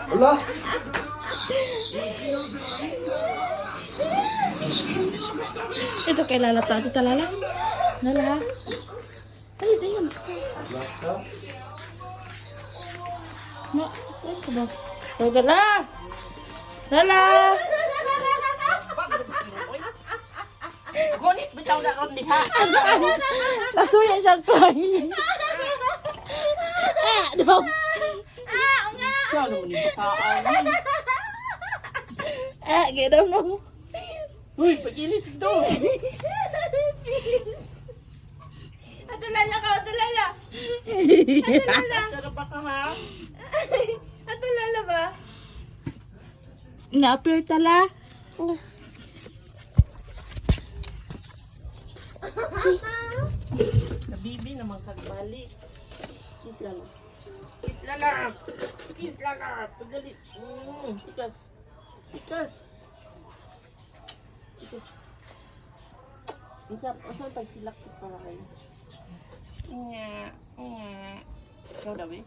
Wala. Ito kay Lala tayo sa Lala. Lala. Ay, ayun. Ma, ay ka ba? Oh, Lala. Lala. Ngunit bitaw na ron diha. Nasuya siya cry. Daw. Siya naman yung bataan. Ginaw mo. Uy, pagilis ito. Ato lala ka, ato lala. Sarap ba ka ha? Ato lala ba? Na-appear tala. Nabibi naman kagbalik. Kiss lala. Kiss lala. Kiss lala. Pagdali. Tikas. Tikas. Tikas. Saan pagtilak para kayo? Nga. Nga. Ikaw daw eh.